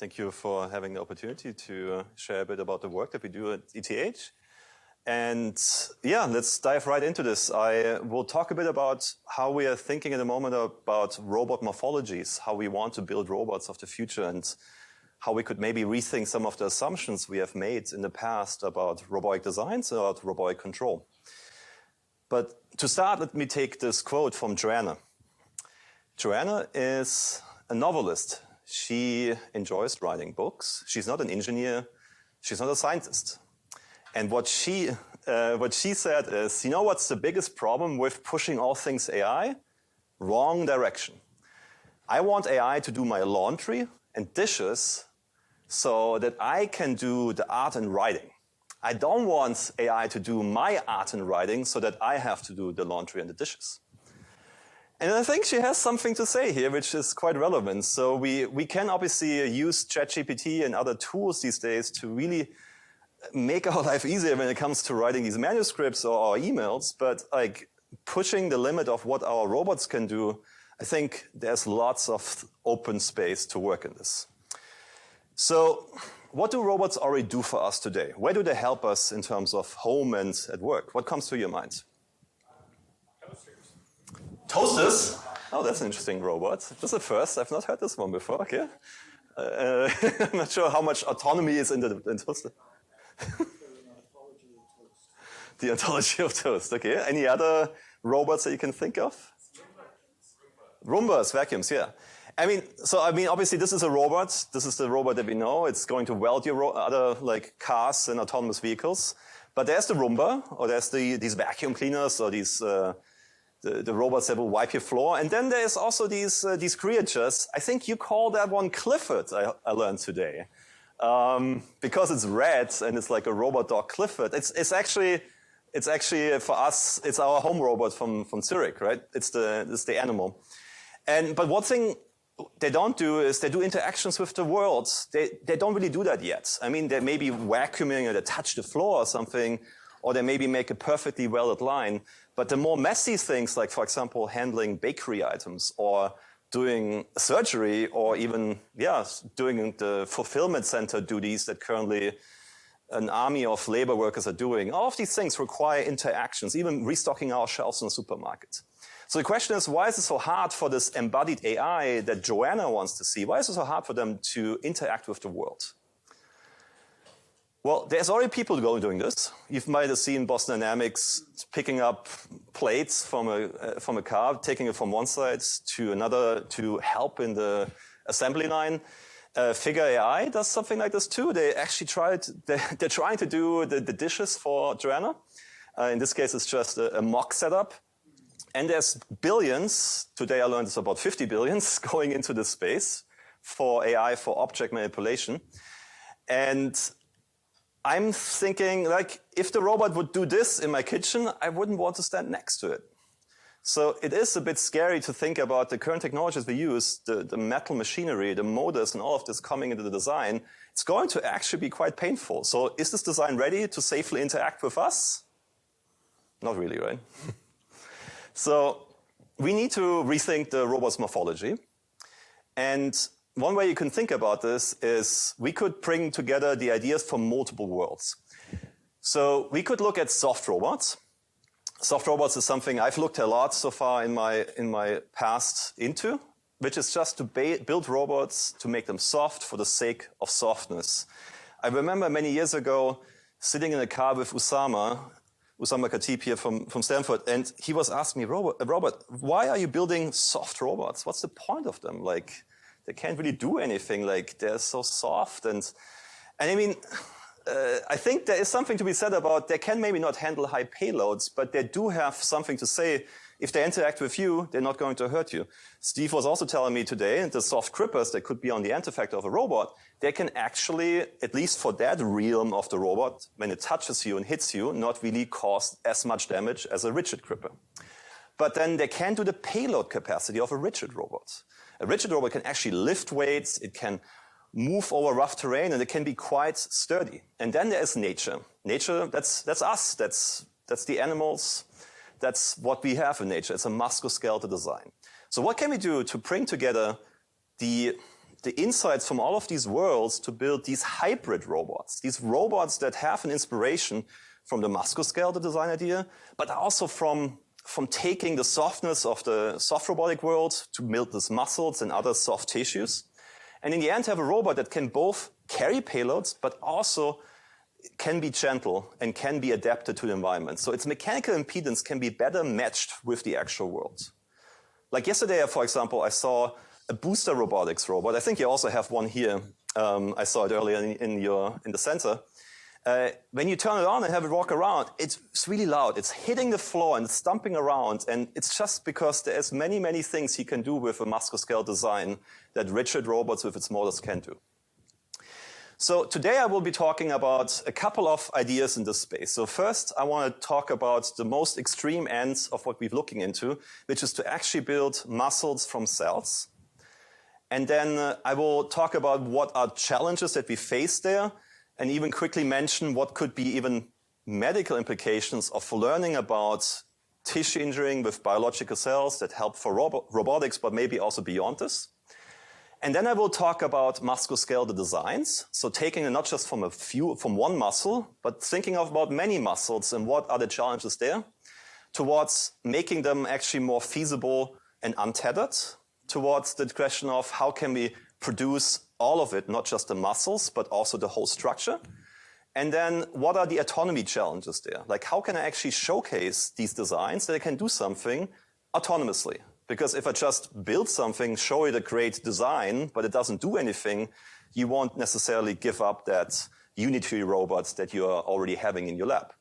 Thank you for having the opportunity to share a bit about the work that we do at ETH. And yeah, let's dive right into this. I will talk a bit about how we are thinking at the moment about robot morphologies, how we want to build robots of the future, and how we could maybe rethink some of the assumptions we have made in the past about robotic designs and about robotic control. But to start, let me take this quote from Joanna. Joanna is a novelist. She enjoys writing books. She's not an engineer. She's not a scientist. And what she said is, you know what's the biggest problem with pushing all things AI? Wrong direction. I want AI to do my laundry and dishes so that I can do the art and writing. I don't want AI to do my art and writing so that I have to do the laundry and the dishes. And I think she has something to say here, which is quite relevant. So we can obviously use ChatGPT and other tools these days to really make our life easier when it comes to writing these manuscripts or our emails, but like pushing the limit of what our robots can do, I think there's lots of open space to work in this. So what do robots already do for us today? Where do they help us in terms of home and at work? What comes to your mind? Toasters. Toasters? Oh, that's an interesting robot. This is a first. I've not heard this one before. Okay. I'm not sure how much autonomy is in the toaster. The ontology of toast. Okay. Any other robots that you can think of? Roombas, vacuums, yeah. I mean, obviously this is a robot. This is the robot that we know. It's going to weld your other like cars and autonomous vehicles. But there's the Roomba, or there's these vacuum cleaners, or these the robots that will wipe your floor. And then there's also these creatures. I think you call that one Clifford. I learned today. Because it's red and it's like a robot dog Clifford. It's actually for us, it's our home robot from Zurich, right? It's the animal. But one thing they don't do is they do interactions with the world. They don't really do that yet. I mean, they may be vacuuming or they touch the floor or something, or they maybe make a perfectly welded line. But the more messy things, like for example, handling bakery items or doing surgery, or even, doing the fulfillment center duties that currently an army of labor workers are doing. All of these things require interactions, even restocking our shelves in the supermarket. So the question is, why is it so hard for this embodied AI that Joanna wants to see? Why is it so hard for them to interact with the world? Well, there's already people doing this. You might have seen Boston Dynamics picking up plates from a car, taking it from one side to another to help in the assembly line. Figure AI does something like this too. They actually they're trying to do the dishes for Joanna. In this case, it's just a mock setup. And there's billions, today I learned it's about 50 billions going into this space for AI, for object manipulation. And I'm thinking, like, if the robot would do this in my kitchen, I wouldn't want to stand next to it. So it is a bit scary to think about the current technologies we use, the metal machinery, the motors, and all of this coming into the design. It's going to actually be quite painful. So is this design ready to safely interact with us? Not really, right? So we need to rethink the robot's morphology. And one way you can think about this is we could bring together the ideas from multiple worlds. So we could look at soft robots. Soft robots is something I've looked a lot so far in my past into, which is just to build robots to make them soft for the sake of softness. I remember many years ago sitting in a car with Usama Khatib here from Stanford, and he was asking me, Robert, why are you building soft robots? What's the point of them? Like, they can't really do anything. Like, they're so soft. And I mean, I think there is something to be said about they can maybe not handle high payloads, but they do have something to say. If they interact with you, they're not going to hurt you. Steve was also telling me today, the soft grippers that could be on the end effector of a robot, they can actually, at least for that realm of the robot, when it touches you and hits you, not really cause as much damage as a rigid gripper. But then they can do the payload capacity of a rigid robot. A rigid robot can actually lift weights, it can move over rough terrain, and it can be quite sturdy. And then there is nature. Nature, that's us, that's the animals, that's what we have in nature. It's a musculoskeletal design. So what can we do to bring together the the insights from all of these worlds to build these hybrid robots, these robots that have an inspiration from the musculoskeletal design idea, but also from taking the softness of the soft robotic world to build these muscles and other soft tissues. And in the end, have a robot that can both carry payloads, but also can be gentle and can be adapted to the environment. So its mechanical impedance can be better matched with the actual world. Like yesterday, for example, I saw a booster robotics robot. I think you also have one here. I saw it earlier in the center. When you turn it on and have it walk around, it's really loud. It's hitting the floor and stomping around. And it's just because there's many, many things you can do with a musculoskeletal design that rigid robots with its motors can do. So today I will be talking about a couple of ideas in this space. So first, I want to talk about the most extreme ends of what we're looking into, which is to actually build muscles from cells. And then I will talk about what are challenges that we face there, and even quickly mention what could be even medical implications of learning about tissue engineering with biological cells that help for robotics, but maybe also beyond this. And then I will talk about musculoskeletal designs. So taking it not just from one muscle, but thinking about many muscles and what are the challenges there, towards making them actually more feasible and untethered, towards the question of how can we produce all of it, not just the muscles, but also the whole structure. And then what are the autonomy challenges there? Like how can I actually showcase these designs that I can do something autonomously? Because if I just build something, show it a great design, but it doesn't do anything, you won't necessarily give up that unitary robots that you are already having in your lab.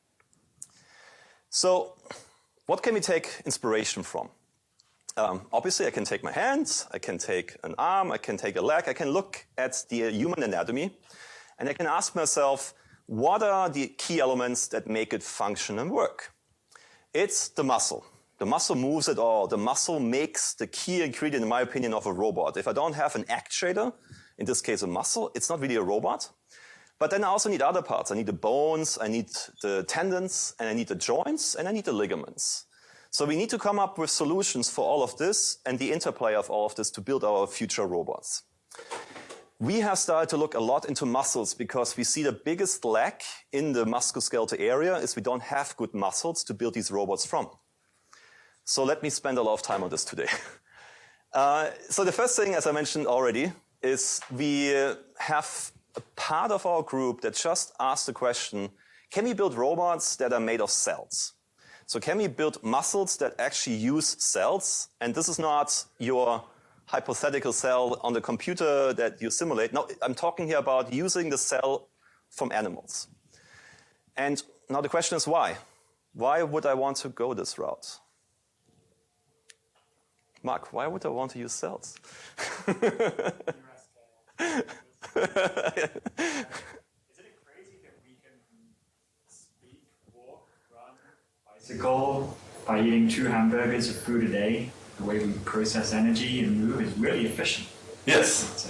So what can we take inspiration from? Obviously, I can take my hands, I can take an arm, I can take a leg, I can look at the human anatomy, and I can ask myself, what are the key elements that make it function and work? It's the muscle. The muscle moves it all. The muscle makes the key ingredient, in my opinion, of a robot. If I don't have an actuator, in this case a muscle, it's not really a robot. But then I also need other parts. I need the bones, I need the tendons, and I need the joints, and I need the ligaments. So we need to come up with solutions for all of this and the interplay of all of this to build our future robots. We have started to look a lot into muscles because we see the biggest lack in the musculoskeletal area is we don't have good muscles to build these robots from. So let me spend a lot of time on this today. So the first thing, as I mentioned already, is we have a part of our group that just asked the question, can we build robots that are made of cells? So can we build muscles that actually use cells? And this is not your hypothetical cell on the computer that you simulate. No, I'm talking here about using the cell from animals. And now the question is why? Why would I want to go this route? Mark, why would I want to use cells? Isn't it crazy that we can speak, walk, run, bicycle by eating 2 hamburgers of food a day? The way we process energy and move is really efficient. Yes.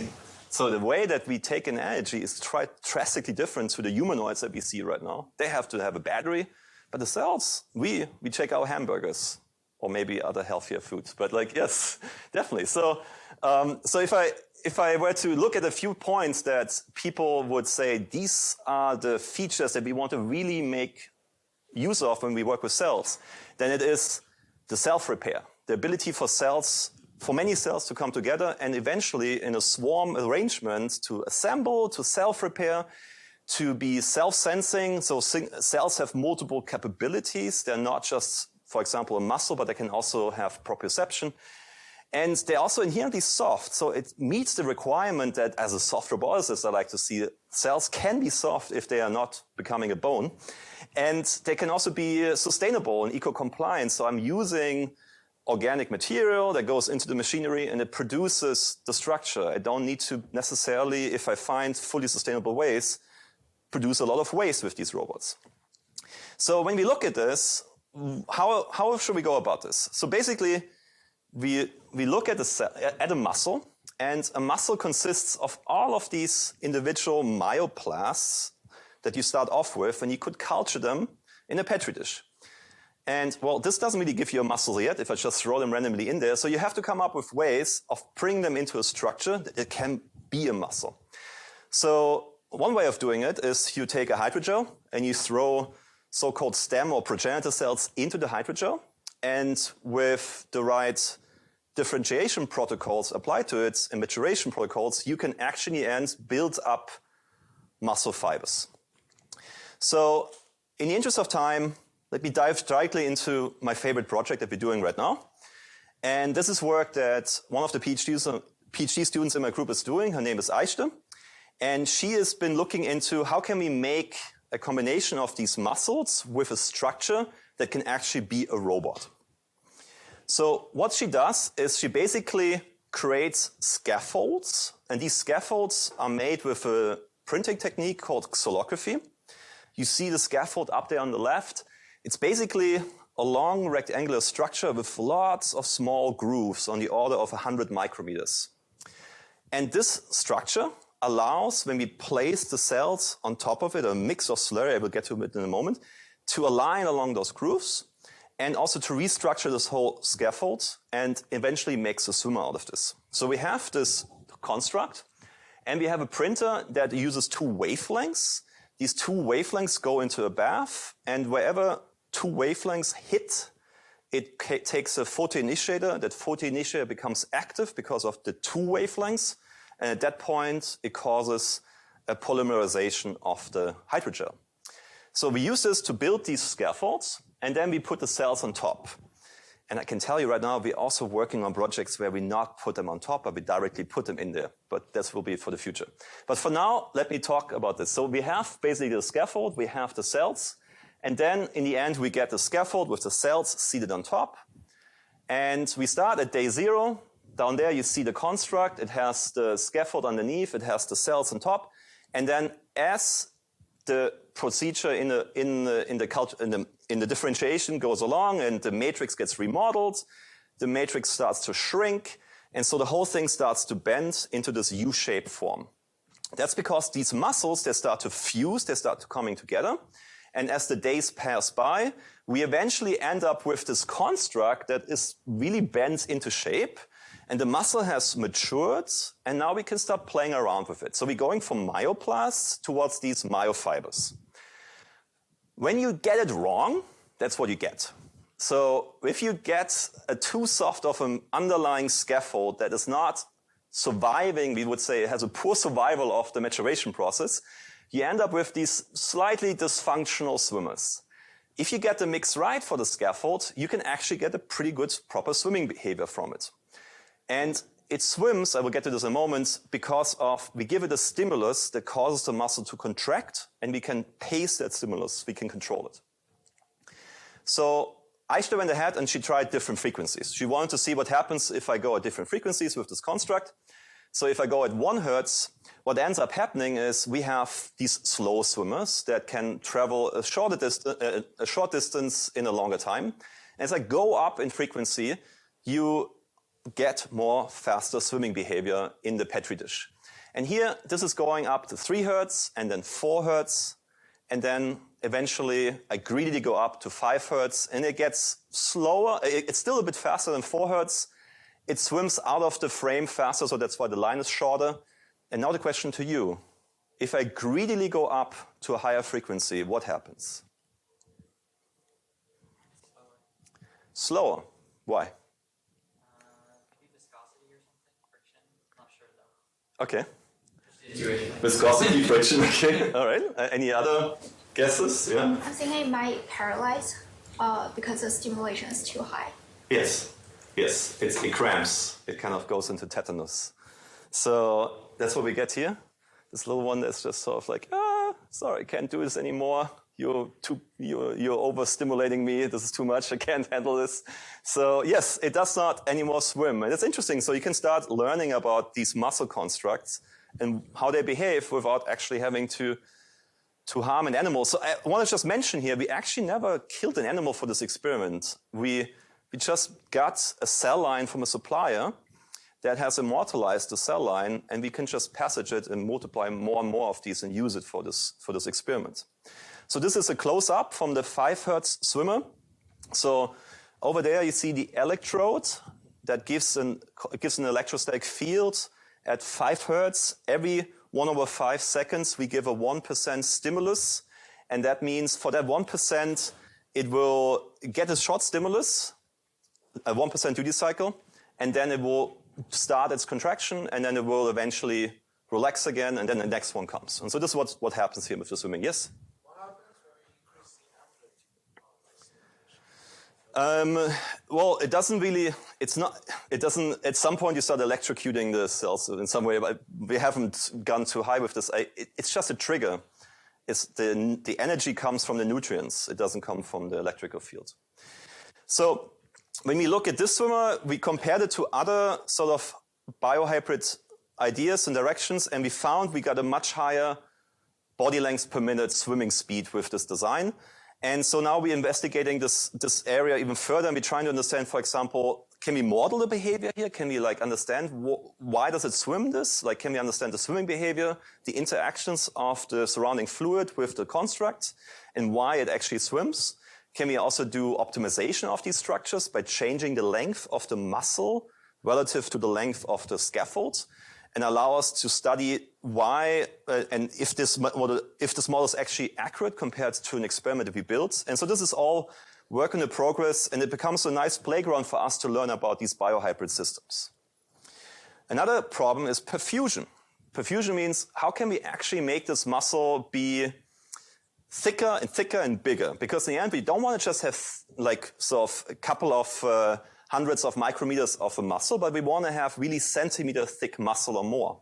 So the way that we take in energy is drastically different to the humanoids that we see right now. They have to have a battery, but the cells, we take our hamburgers. Or maybe other healthier foods, but like, yes, definitely. So if I were to look at a few points that people would say, these are the features that we want to really make use of when we work with cells, then it is the self-repair, the ability for cells, for many cells to come together and eventually in a swarm arrangement to assemble, to self-repair, to be self-sensing. So cells have multiple capabilities. They're not just, for example, a muscle, but they can also have proprioception. And they're also inherently soft. So it meets the requirement that as a soft roboticist, I like to see cells can be soft if they are not becoming a bone. And they can also be sustainable and eco-compliant. So I'm using organic material that goes into the machinery and it produces the structure. I don't need to necessarily, if I find fully sustainable ways, produce a lot of waste with these robots. So when we look at this, how should we go about this? So basically, we look at a muscle, and a muscle consists of all of these individual myoblasts that you start off with, and you could culture them in a petri dish. And well, this doesn't really give you a muscle yet if I just throw them randomly in there. So you have to come up with ways of bringing them into a structure that it can be a muscle. So one way of doing it is you take a hydrogel and you throw so-called stem or progenitor cells into the hydrogel, and with the right differentiation protocols applied to it and maturation protocols, you can actually in the end build up muscle fibers. So in the interest of time, let me dive directly into my favorite project that we're doing right now. And this is work that one of the PhD students in my group is doing. Her name is Aishte. And she has been looking into how can we make a combination of these muscles with a structure that can actually be a robot. So what she does is she basically creates scaffolds, and these scaffolds are made with a printing technique called xolography. You see the scaffold up there on the left. It's basically a long rectangular structure with lots of small grooves on the order of 100 micrometers. And this structure allows, when we place the cells on top of it, a mix of slurry, I will get to it in a moment, to align along those grooves and also to restructure this whole scaffold and eventually makes a swimmer out of this. So we have this construct and we have a printer that uses two wavelengths. These two wavelengths go into a bath, and wherever two wavelengths hit, it takes a photoinitiator. That photoinitiator becomes active because of the two wavelengths. And at that point, it causes a polymerization of the hydrogel. So we use this to build these scaffolds, and then we put the cells on top. And I can tell you right now, we're also working on projects where we not put them on top, but we directly put them in there. But this will be for the future. But for now, let me talk about this. So we have basically the scaffold, we have the cells, and then in the end, we get the scaffold with the cells seated on top. And we start at day 0. Down there, you see the construct. It has the scaffold underneath. It has the cells on top. And then as the procedure in the differentiation goes along and the matrix gets remodeled, the matrix starts to shrink. And so the whole thing starts to bend into this U-shaped form. That's because these muscles, they start to fuse, they start to coming together. And as the days pass by, we eventually end up with this construct that is really bent into shape. And the muscle has matured, and now we can start playing around with it. So we're going from myoblasts towards these myofibers. When you get it wrong, that's what you get. So if you get a too soft of an underlying scaffold that is not surviving, we would say it has a poor survival of the maturation process, you end up with these slightly dysfunctional swimmers. If you get the mix right for the scaffold, you can actually get a pretty good proper swimming behavior from it. And it swims, I will get to this in a moment, because we give it a stimulus that causes the muscle to contract, and we can pace that stimulus, we can control it. So Aishte went ahead and she tried different frequencies. She wanted to see what happens if I go at different frequencies with this construct. So if I go at 1 hertz, what ends up happening is we have these slow swimmers that can travel a short distance in a longer time. As I go up in frequency, you get more faster swimming behavior in the Petri dish. And here, this is going up to 3 hertz and then 4 hertz. And then eventually I greedily go up to 5 hertz and it gets slower. It's still a bit faster than 4 hertz. It swims out of the frame faster, so that's why the line is shorter. And now the question to you, if I greedily go up to a higher frequency, what happens? Slower. Why? Maybe viscosity or something, friction. Not sure though. Okay. Intuition. Viscosity, friction. Okay. All right. Any other guesses? Yeah. I think it might paralyze because the stimulation is too high. Yes. Yes. It cramps. It kind of goes into tetanus. So that's what we get here. This little one that's just sort of like, sorry, I can't do this anymore. You're overstimulating me. This is too much. I can't handle this. So yes, it does not anymore swim. And it's interesting. So you can start learning about these muscle constructs and how they behave without actually having to harm an animal. So I want to just mention here, we actually never killed an animal for this experiment. We just got a cell line from a supplier that has immortalized the cell line, and we can just passage it and multiply more and more of these and use it for this experiment. So this is a close-up from the 5 hertz swimmer. So over there you see the electrode that gives an electrostatic field at 5 Hertz, every 1/5 seconds, we give a 1% stimulus. And that means for that 1%, it will get a short stimulus, a 1% duty cycle, and then it will start its contraction, and then it will eventually relax again, and then the next one comes. And so this is what happens here with the swimming. Yes? What happens when we increase the amplitude? Well, it doesn't really, at some point you start electrocuting the cells in some way, but we haven't gone too high with this. It's just a trigger. It's the energy comes from the nutrients. It doesn't come from the electrical field. So when we look at this swimmer, we compared it to other sort of biohybrid ideas and directions, and we found we got a much higher body length per minute swimming speed with this design. And so now we're investigating this area even further, and we're trying to understand, for example, can we model the behavior here? Can we understand why does it swim this? Can we understand the swimming behavior, the interactions of the surrounding fluid with the construct, and why it actually swims? Can we also do optimization of these structures by changing the length of the muscle relative to the length of the scaffold, and allow us to study why and if this model is actually accurate compared to an experiment that we built. And so this is all work in progress, and it becomes a nice playground for us to learn about these biohybrid systems. Another problem is perfusion. Perfusion means how can we actually make this muscle be thicker and thicker and bigger? Because in the end, we don't want to just have sort of a couple of hundreds of micrometers of a muscle, but we want to have really centimeter thick muscle or more.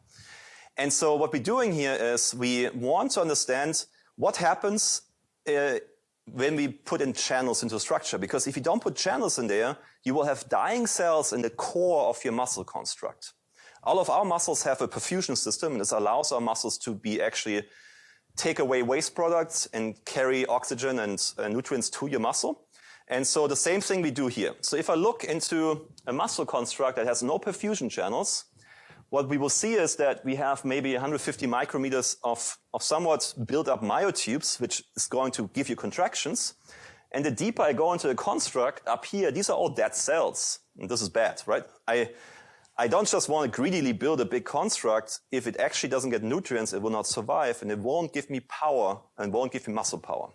And so what we're doing here is we want to understand what happens when we put in channels into a structure. Because if you don't put channels in there, you will have dying cells in the core of your muscle construct. All of our muscles have a perfusion system, and this allows our muscles to be actually take away waste products and carry oxygen and nutrients to your muscle. And so the same thing we do here. So if I look into a muscle construct that has no perfusion channels, what we will see is that we have maybe 150 micrometers of somewhat built up myotubes, which is going to give you contractions. And the deeper I go into the construct up here, these are all dead cells. And this is bad, right? I don't just want to greedily build a big construct. If it actually doesn't get nutrients, it will not survive, and it won't give me power and won't give me muscle power.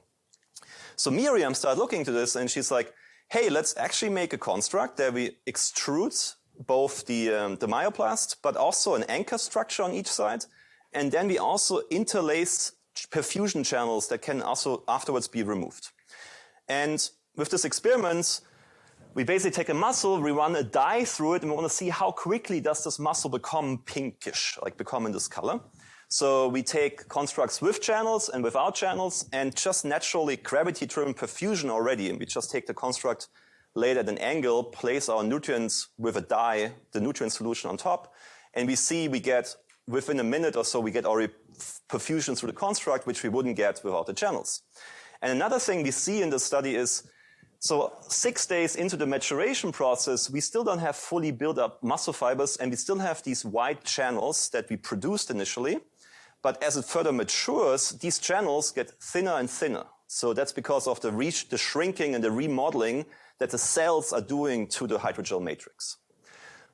So Miriam started looking into this, and she's like, hey, let's actually make a construct that we extrude both the myoplast, but also an anchor structure on each side. And then we also interlace perfusion channels that can also afterwards be removed. And with this experiment, we basically take a muscle, we run a dye through it, and we want to see how quickly does this muscle become pinkish, become in this color. So we take constructs with channels and without channels, and just naturally gravity-driven perfusion already, and we just take the construct, lay it at an angle, place our nutrients with a dye, the nutrient solution on top, and we see we get, within a minute or so, we get already perfusion through the construct, which we wouldn't get without the channels. And another thing we see in the study is, so 6 days into the maturation process, we still don't have fully built up muscle fibers, and we still have these white channels that we produced initially. But as it further matures, these channels get thinner and thinner. So that's because of the shrinking and the remodeling that the cells are doing to the hydrogel matrix.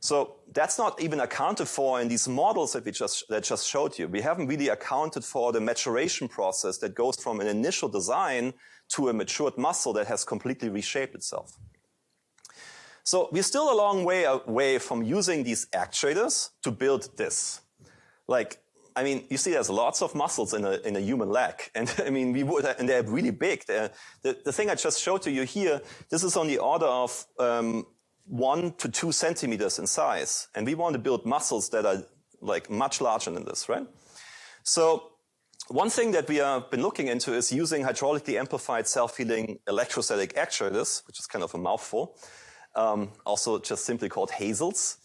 So that's not even accounted for in these models that just showed you. We haven't really accounted for the maturation process that goes from an initial design to a matured muscle that has completely reshaped itself. So we're still a long way away from using these actuators to build this. You see there's lots of muscles in a human leg. And and they're really big. The thing I just showed to you here, this is on the order of 1 to 2 centimeters in size. And we want to build muscles that are much larger than this, right? So one thing that we have been looking into is using hydraulically amplified self-healing electrostatic actuators, which is kind of a mouthful, also just simply called HAZELs.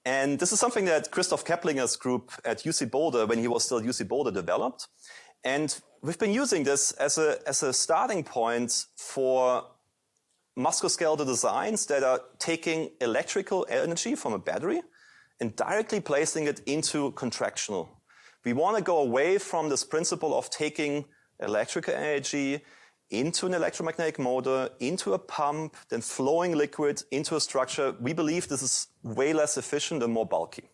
And this is something that Christoph Keplinger's group at UC Boulder, when he was still at UC Boulder, developed. And we've been using this as a starting point for musculoskeletal designs that are taking electrical energy from a battery and directly placing it into contractional. We want to go away from this principle of taking electrical energy into an electromagnetic motor, into a pump, then flowing liquid into a structure. We believe this is way less efficient and more bulky.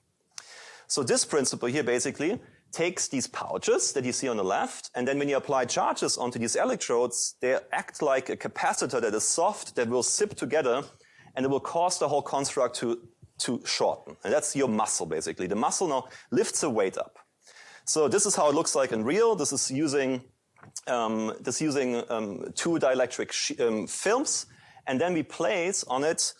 So this principle here basically takes these pouches that you see on the left, and then when you apply charges onto these electrodes, they act like a capacitor that is soft, that will zip together, and it will cause the whole construct to shorten. And that's your muscle, basically. The muscle now lifts the weight up. So this is how it looks like in real. This is using two dielectric films, and then we place on it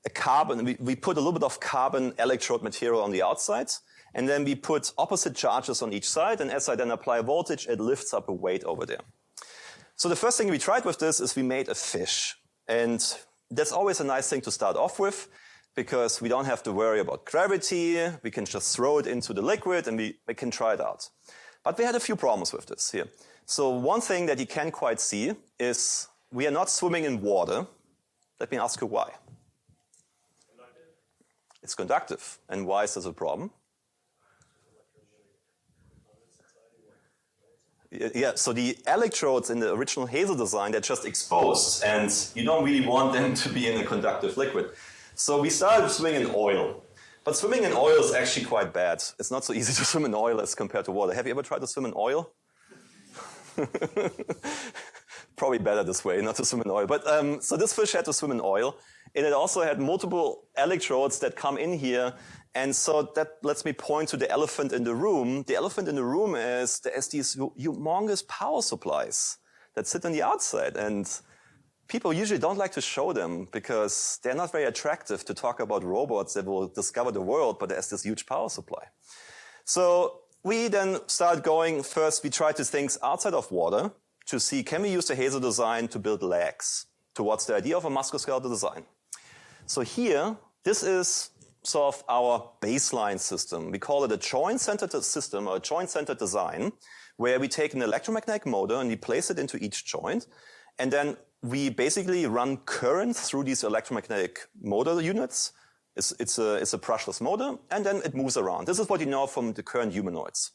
a carbon. We put a little bit of carbon electrode material on the outside, and then we put opposite charges on each side, and as I then apply voltage, it lifts up a weight over there. So the first thing we tried with this is we made a fish. And that's always a nice thing to start off with, because we don't have to worry about gravity. We can just throw it into the liquid, and we can try it out. But we had a few problems with this here. So one thing that you can't quite see is we are not swimming in water. Let me ask you why. It's conductive. And why is this a problem? Yeah, so the electrodes in the original HALVE design, they're just exposed, and you don't really want them to be in a conductive liquid. So we started swimming in oil. But swimming in oil is actually quite bad. It's not so easy to swim in oil as compared to water. Have you ever tried to swim in oil? Probably better this way, not to swim in oil. But so this fish had to swim in oil, and it also had multiple electrodes that come in here. And so that lets me point to the elephant in the room. The elephant in the room is there's these humongous power supplies that sit on the outside. And people usually don't like to show them because they're not very attractive to talk about robots that will discover the world, but there's this huge power supply. So we then start going, first we try to think outside of water to see, can we use the HALVE design to build legs towards the idea of a musculoskeletal design. So here, this is sort of our baseline system. We call it a joint-centered system or a joint-centered design, where we take an electromagnetic motor and we place it into each joint, and then we basically run current through these electromagnetic motor units. It's a brushless motor, and then it moves around. This is what you know from the current humanoids.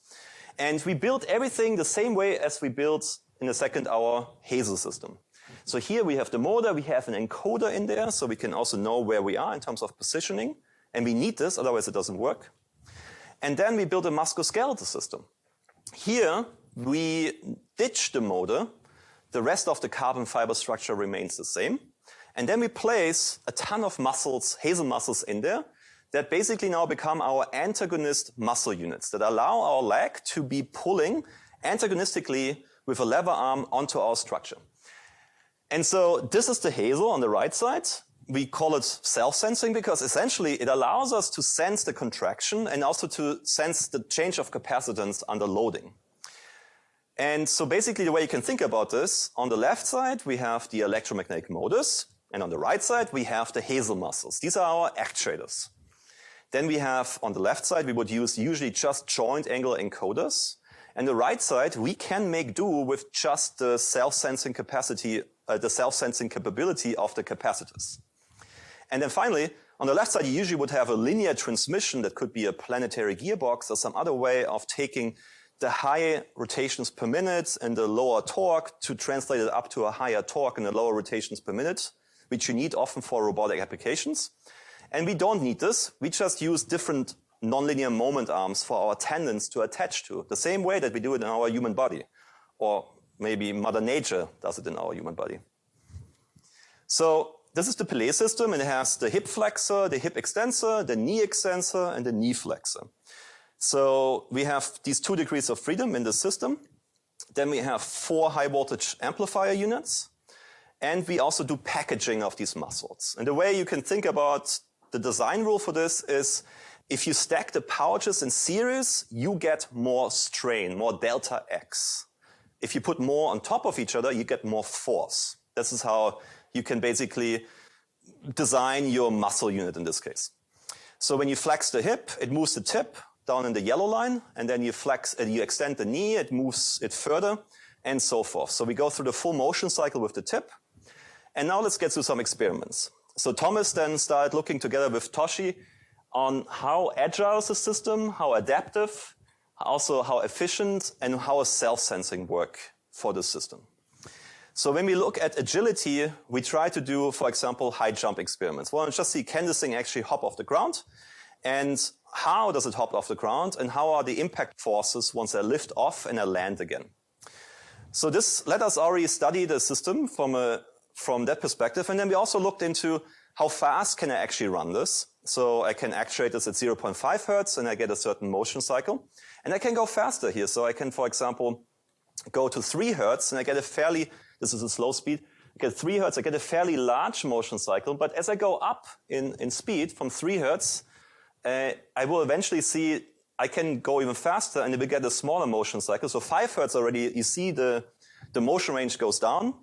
And we build everything the same way as we built in the second our HALVE system. So here we have the motor, we have an encoder in there, so we can also know where we are in terms of positioning. And we need this, otherwise it doesn't work. And then we build a musculoskeletal system. Here, we ditch the motor. The rest of the carbon fiber structure remains the same. And then we place a ton of muscles, HALVE muscles in there, that basically now become our antagonist muscle units that allow our leg to be pulling antagonistically with a lever arm onto our structure. And so this is the HALVE on the right side. We call it self-sensing because essentially it allows us to sense the contraction and also to sense the change of capacitance under loading. And so basically the way you can think about this, on the left side we have the electromagnetic motors, and on the right side we have the HALVE muscles. These are our actuators. Then we have, on the left side, we would use usually just joint angle encoders. And the right side, we can make do with just the self-sensing capacity, the self-sensing capability of the capacitors. And then finally, on the left side, you usually would have a linear transmission that could be a planetary gearbox or some other way of taking the high rotations per minute and the lower torque to translate it up to a higher torque and the lower rotations per minute, which you need often for robotic applications. And we don't need this. We just use different nonlinear moment arms for our tendons to attach to, the same way that we do it in our human body. Or maybe Mother Nature does it in our human body. So this is the PELE system, and it has the hip flexor, the hip extensor, the knee extensor, and the knee flexor. So we have these 2 degrees of freedom in the system. Then we have 4 high voltage amplifier units. And we also do packaging of these muscles. And the way you can think about the design rule for this is if you stack the pouches in series, you get more strain, more delta X. If you put more on top of each other, you get more force. This is how you can basically design your muscle unit in this case. So when you flex the hip, it moves the tip down in the yellow line, and then you extend the knee, it moves it further, and so forth. So we go through the full motion cycle with the tip. And now let's get to some experiments. So Thomas then started looking together with Toshi on how agile is the system, how adaptive, also how efficient, and how does self-sensing work for the system. So when we look at agility, we try to do, for example, high jump experiments. Well, just see, can this thing actually hop off the ground? And how does it hop off the ground and how are the impact forces once they lift off and they land again. So this let us already study the system from that perspective. And then we also looked into how fast can I actually run this. So I can actuate this at 0.5 hertz and I get a certain motion cycle. And I can go faster here. So I can, for example, go to 3 hertz and I get a fairly, this is a slow speed, I get 3 hertz, I get a fairly large motion cycle. But as I go up in speed from 3 hertz, I will eventually see I can go even faster and we get a smaller motion cycle. So 5 hertz already, you see the motion range goes down.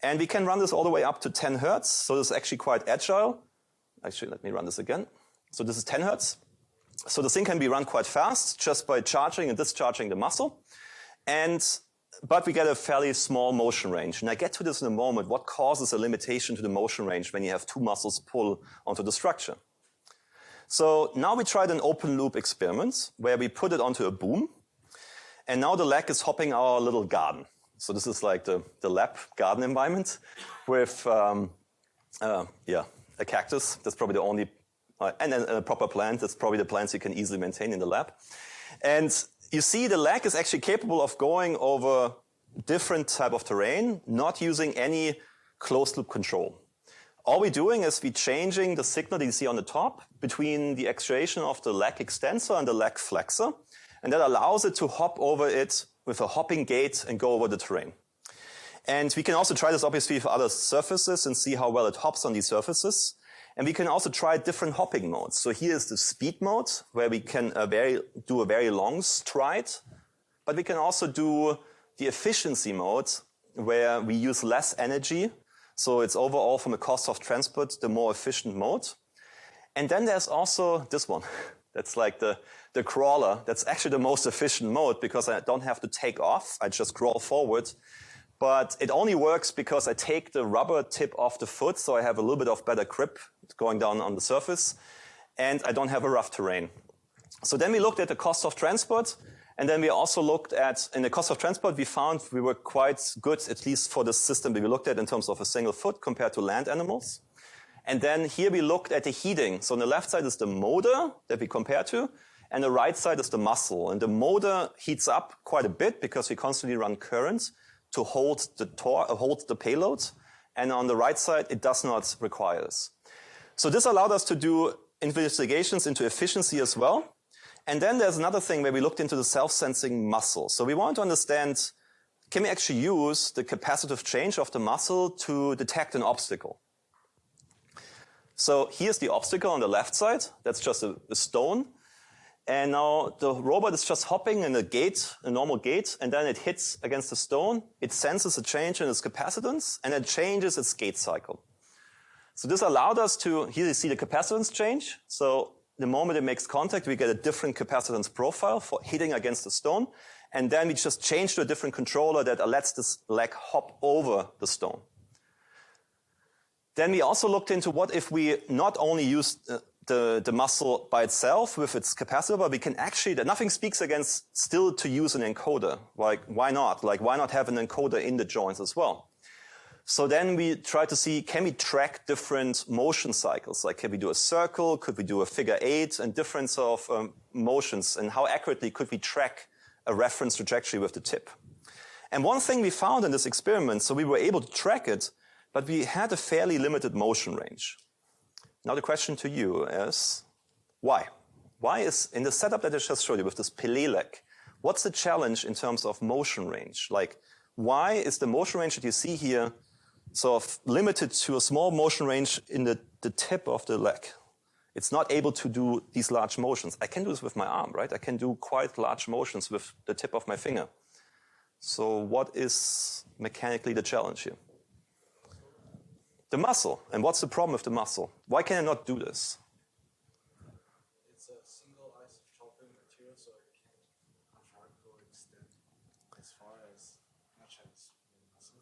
And we can run this all the way up to 10 hertz. So this is actually quite agile. Actually, let me run this again. So this is 10 hertz. So the thing can be run quite fast just by charging and discharging the muscle. But we get a fairly small motion range. And I get to this in a moment. What causes a limitation to the motion range when you have 2 muscles pull onto the structure? So now we tried an open loop experiment where we put it onto a boom. And now the leg is hopping our little garden. So this is like the lab garden environment with, a cactus. That's probably the only, and then a proper plant. That's probably the plants you can easily maintain in the lab. And you see the leg is actually capable of going over different type of terrain, not using any closed loop control. All we're doing is we're changing the signal that you see on the top between the actuation of the leg extensor and the leg flexor. And that allows it to hop over it with a hopping gait and go over the terrain. And we can also try this obviously for other surfaces and see how well it hops on these surfaces. And we can also try different hopping modes. So here is the speed mode where we can do a very long stride. But we can also do the efficiency mode where we use less energy. So it's overall from a cost of transport, the more efficient mode. And then there's also this one. That's like the crawler. That's actually the most efficient mode because I don't have to take off. I just crawl forward. But it only works because I take the rubber tip off the foot, so I have a little bit of better grip going down on the surface, and I don't have a rough terrain. So then we looked at the cost of transport, and then we also looked at, in the cost of transport, we found we were quite good, at least for the system that we looked at in terms of a single foot compared to land animals. And then here we looked at the heating. So on the left side is the motor that we compare to, and the right side is the muscle. And the motor heats up quite a bit because we constantly run current to hold the payload. And on the right side, it does not require this. So this allowed us to do investigations into efficiency as well. And then there's another thing where we looked into the self-sensing muscle. So we want to understand, can we actually use the capacitive change of the muscle to detect an obstacle? So here's the obstacle on the left side. That's just a stone. And now the robot is just hopping in a normal gait, and then it hits against the stone. It senses a change in its capacitance, and it changes its gait cycle. So this allowed us to, here you see the capacitance change. So the moment it makes contact, we get a different capacitance profile for hitting against the stone. And then we just change to a different controller that lets this leg hop over the stone. Then we also looked into what if we not only use the muscle by itself with its capacitor, but we can actually, that nothing speaks against still to use an encoder. Like, why not? Like, why not have an encoder in the joints as well? So then we try to see, can we track different motion cycles? Like, can we do a circle? Could we do a figure 8 and different sort of motions? And how accurately could we track a reference trajectory with the tip? And one thing we found in this experiment, so we were able to track it, but we had a fairly limited motion range. Now the question to you is, why? Why is, in the setup that I just showed you with this PELE leg, what's the challenge in terms of motion range? Like, why is the motion range that you see here sort of limited to a small motion range in the tip of the leg? It's not able to do these large motions. I can do this with my arm, right? I can do quite large motions with the tip of my finger. So what is mechanically the challenge here? The muscle. And what's the problem with the muscle? Why can I not do this? It's a single isotopic material, so it can contract or extend as far as much as muscle.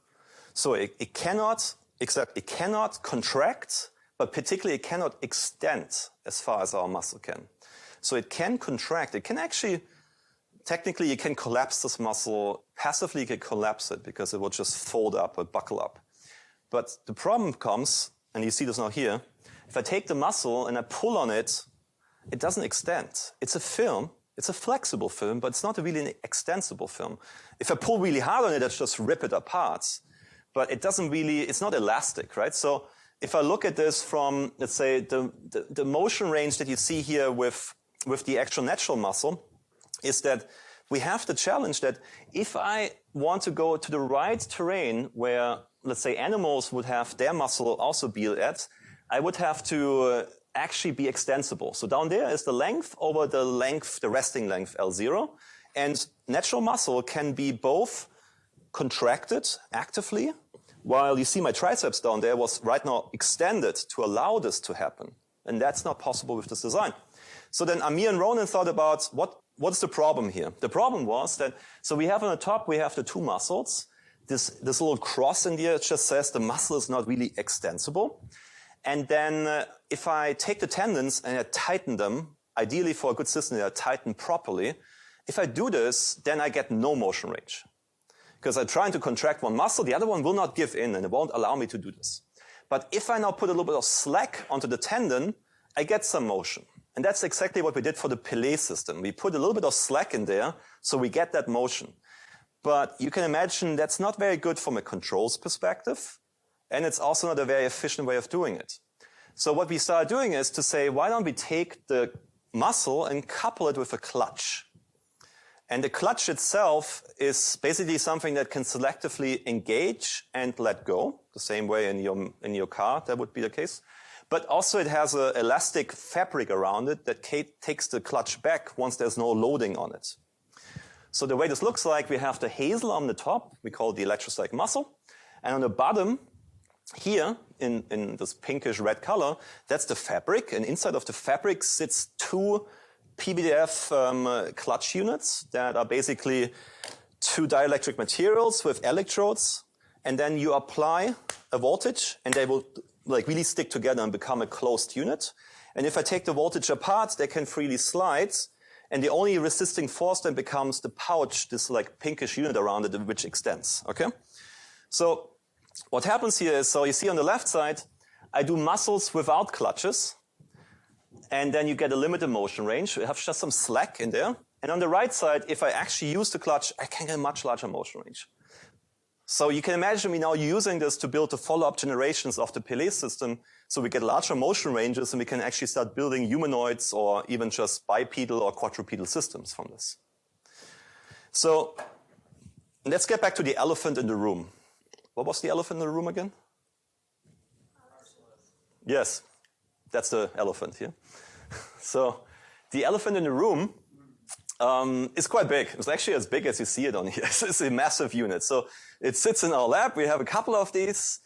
So it cannot contract, but particularly it cannot extend as far as our muscle can. So it can contract. It can actually, technically you can collapse this muscle. Passively you can collapse it because it will just fold up or buckle up. But the problem comes, and you see this now here, if I take the muscle and I pull on it, it doesn't extend. It's a film. It's a flexible film, but it's not a really extensible film. If I pull really hard on it, I just rip it apart. But it doesn't really, it's not elastic, right? So if I look at this from, let's say, the motion range that you see here with the actual natural muscle, is that we have the challenge that if I want to go to the right terrain where, let's say, animals would have their muscle also be at, I would have to actually be extensible. So down there is the length over the length, the resting length L0. And natural muscle can be both contracted actively, while you see my triceps down there was right now extended to allow this to happen. And that's not possible with this design. So then Amir and Ronan thought about what's the problem here? The problem was that, so we have on the top, we have the two muscles. This little cross in there just says the muscle is not really extensible. And then if I take the tendons and I tighten them, ideally for a good system, they are tightened properly. If I do this, then I get no motion range. Because I'm trying to contract one muscle, the other one will not give in and it won't allow me to do this. But if I now put a little bit of slack onto the tendon, I get some motion. And that's exactly what we did for the PELE system. We put a little bit of slack in there, so we get that motion. But you can imagine that's not very good from a controls perspective. And it's also not a very efficient way of doing it. So what we started doing is to say, why don't we take the muscle and couple it with a clutch? And the clutch itself is basically something that can selectively engage and let go, the same way in your car, that would be the case. But also it has an elastic fabric around it that takes the clutch back once there's no loading on it. So the way this looks like, we have the hazel on the top, we call it the electrostatic muscle. And on the bottom, here, in this pinkish red color, that's the fabric, and inside of the fabric sits two PVDF clutch units that are basically two dielectric materials with electrodes, and then you apply a voltage, and they will like really stick together and become a closed unit. And if I take the voltage apart, they can freely slide, and the only resisting force then becomes the pouch, this like pinkish unit around it, which extends, okay? So what happens here is, so you see on the left side, I do muscles without clutches, and then you get a limited motion range. You have just some slack in there. And on the right side, if I actually use the clutch, I can get a much larger motion range. So you can imagine me now using this to build the follow-up generations of the PELE system, so we get larger motion ranges and we can actually start building humanoids or even just bipedal or quadrupedal systems from this. So let's get back to the elephant in the room. What was the elephant in the room again? Yes, that's the elephant here. So the elephant in the room is quite big. It's actually as big as you see it on here. It's a massive unit. So it sits in our lab. We have a couple of these.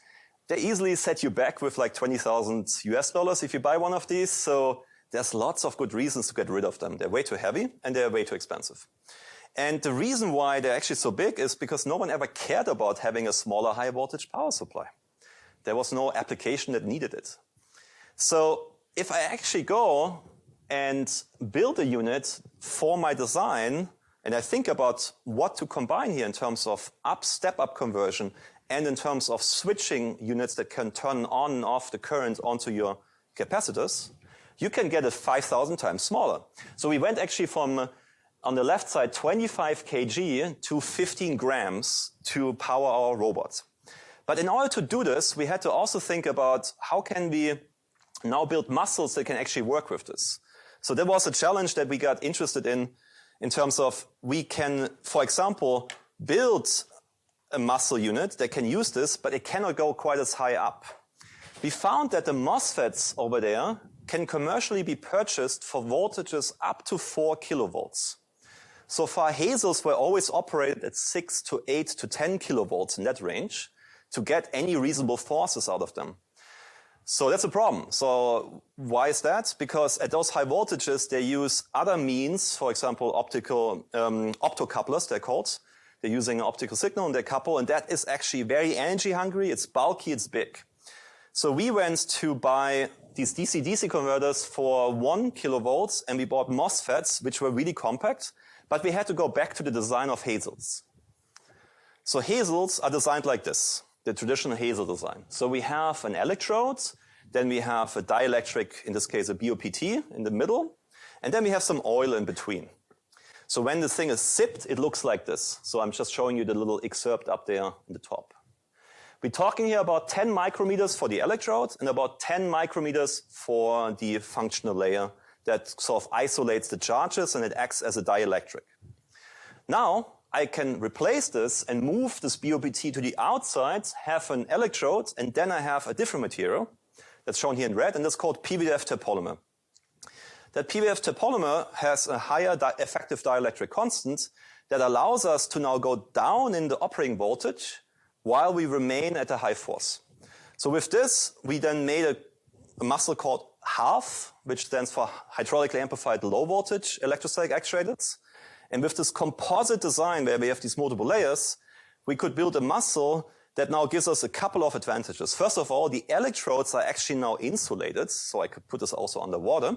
They easily set you back with like $20,000 US if you buy one of these. So there's lots of good reasons to get rid of them. They're way too heavy and they're way too expensive. And the reason why they're actually so big is because no one ever cared about having a smaller high voltage power supply. There was no application that needed it. So if I actually go and build a unit for my design, and I think about what to combine here in terms of step-up conversion and in terms of switching units that can turn on and off the current onto your capacitors, you can get it 5,000 times smaller. So we went actually from on the left side, 25 kg to 15 grams to power our robot. But in order to do this, we had to also think about how can we now build muscles that can actually work with this. So that was a challenge that we got interested in terms of we can, for example, build a muscle unit that can use this, but it cannot go quite as high up. We found that the MOSFETs over there can commercially be purchased for voltages up to 4 kilovolts. So far, hazels were always operated at 6 to 8 to 10 kilovolts in that range to get any reasonable forces out of them. So that's a problem. So why is that? Because at those high voltages, they use other means, for example, optocouplers, they're called. They're using an optical signal and they couple, and that is actually very energy hungry, it's bulky, it's big. So we went to buy these DC-DC converters for 1 kilovolts, and we bought MOSFETs, which were really compact, but we had to go back to the design of hazels. So hazels are designed like this, the traditional hazel design. So we have an electrode, then we have a dielectric, in this case a BOPT, in the middle, And then we have some oil in between. So when the thing is sipped, it looks like this. So I'm just showing you the little excerpt up there in the top. We're talking here about 10 micrometers for the electrode and about 10 micrometers for the functional layer that sort of isolates the charges and it acts as a dielectric. Now, I can replace this and move this BOPT to the outside, have an electrode, and then I have a different material that's shown here in red, and that's called PVDF terpolymer. That PVDF terpolymer has a higher effective dielectric constant that allows us to now go down in the operating voltage while we remain at a high force. So with this, we then made a muscle called HALVE, which stands for hydraulically amplified low voltage electrostatic actuators. And with this composite design where we have these multiple layers, we could build a muscle that now gives us a couple of advantages. First of all, the electrodes are actually now insulated, so I could put this also underwater.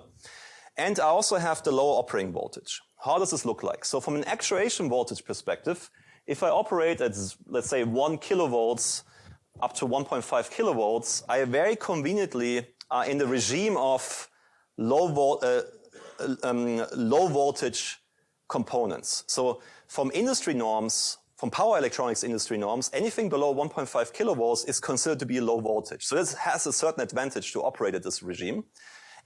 And I also have the low operating voltage. How does this look like? So from an actuation voltage perspective, if I operate at, let's say, 1 kilovolts up to 1.5 kilovolts, I very conveniently are in the regime of low voltage components. So from industry norms, from power electronics industry norms, anything below 1.5 kilovolts is considered to be low voltage. So this has a certain advantage to operate at this regime.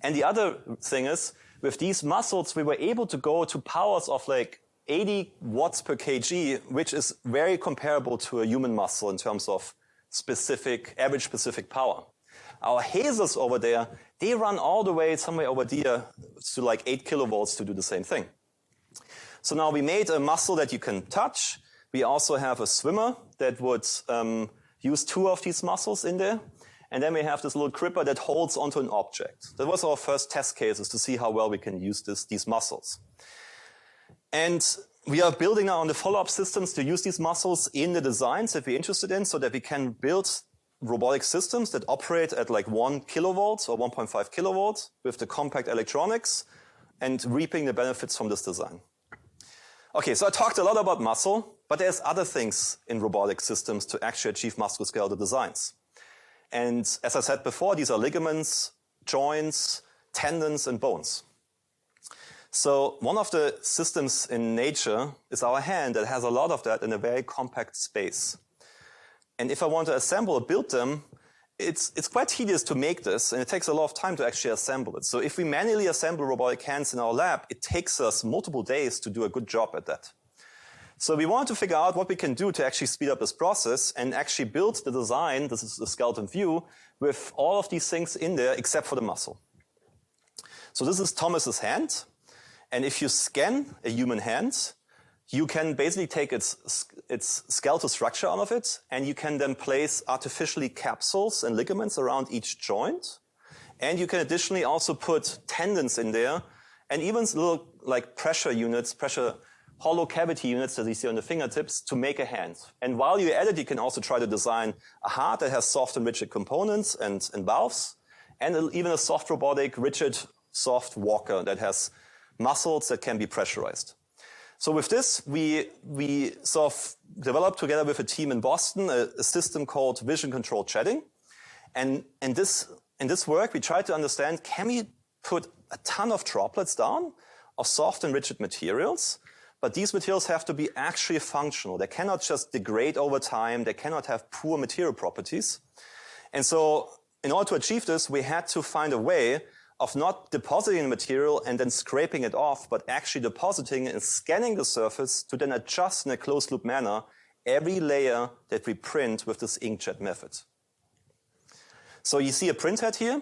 And the other thing is, with these muscles, we were able to go to powers of like 80 watts per kg, which is very comparable to a human muscle in terms of average specific power. Our hazers over there, they run all the way somewhere over there to like 8 kilovolts to do the same thing. So now we made a muscle that you can touch. We also have a swimmer that would use 2 of these muscles in there. And then we have this little gripper that holds onto an object. That was our first test cases to see how well we can use these muscles. And we are building now on the follow-up systems to use these muscles in the designs that we're interested in so that we can build robotic systems that operate at like 1 kilovolt or 1.5 kilovolts with the compact electronics and reaping the benefits from this design. Okay, so I talked a lot about muscle, but there's other things in robotic systems to actually achieve musculoskeletal designs. And as I said before, these are ligaments, joints, tendons, and bones. So one of the systems in nature is our hand that has a lot of that in a very compact space. And if I want to assemble or build them, it's quite tedious to make this, and it takes a lot of time to actually assemble it. So if we manually assemble robotic hands in our lab, it takes us multiple days to do a good job at that. So we wanted to figure out what we can do to actually speed up this process and actually build the design, this is the skeleton view, with all of these things in there except for the muscle. So this is Thomas's hand. And if you scan a human hand, you can basically take its skeletal structure out of it, and you can then place artificially capsules and ligaments around each joint. And you can additionally also put tendons in there, and even little like pressure units, hollow cavity units that you see on the fingertips to make a hand. And while you're at it, you can also try to design a heart that has soft and rigid components and valves, and even a soft robotic, rigid, soft walker that has muscles that can be pressurized. So with this, we sort of developed together with a team in Boston a system called vision controlled shedding. And in this work, we tried to understand, can we put a ton of droplets down of soft and rigid materials? But these materials have to be actually functional. They cannot just degrade over time. They cannot have poor material properties. And so in order to achieve this, we had to find a way of not depositing the material and then scraping it off, but actually depositing and scanning the surface to then adjust in a closed loop manner every layer that we print with this inkjet method. So you see a printhead here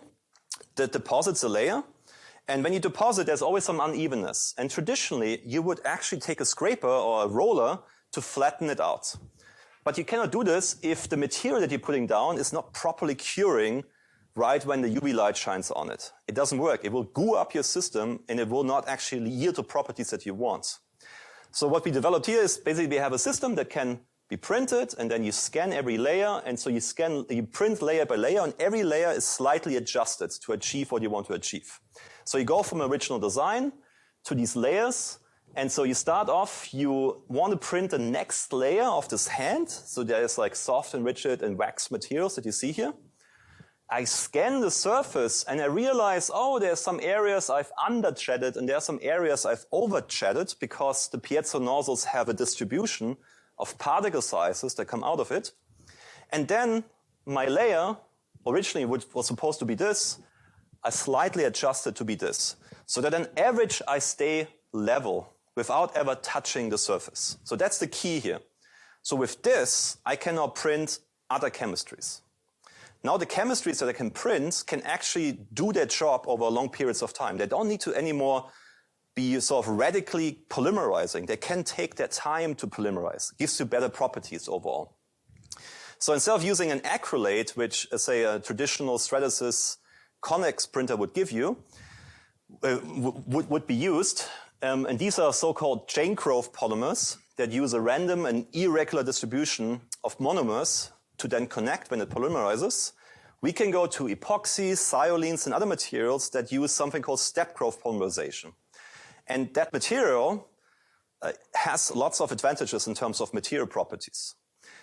that deposits a layer. And when you deposit, there's always some unevenness. And traditionally, you would actually take a scraper or a roller to flatten it out. But you cannot do this if the material that you're putting down is not properly curing right when the UV light shines on it. It doesn't work. It will goo up your system, and it will not actually yield the properties that you want. So what we developed here is basically we have a system that can be printed, and then you scan every layer, and so you print layer by layer, and every layer is slightly adjusted to achieve what you want to achieve. So you go from original design to these layers, and so you start off, you want to print the next layer of this hand, so there is like soft and rigid and wax materials that you see here. I scan the surface and I realize, oh, there's some areas I've under-chatted and there are some areas I've over-chatted because the piezo nozzles have a distribution of particle sizes that come out of it. And then my layer, originally which was supposed to be this, I slightly adjusted to be this. So that on average I stay level without ever touching the surface. So that's the key here. So with this, I can now print other chemistries. Now the chemistries that I can print can actually do their job over long periods of time. They don't need to anymore be sort of radically polymerizing. They can take their time to polymerize. It gives you better properties overall. So instead of using an acrylate, which say a traditional Stratasys Connex printer would give you, would be used, and these are so-called chain growth polymers that use a random and irregular distribution of monomers to then connect when it polymerizes. We can go to epoxies, siolines, and other materials that use something called step growth polymerization. And that material has lots of advantages in terms of material properties.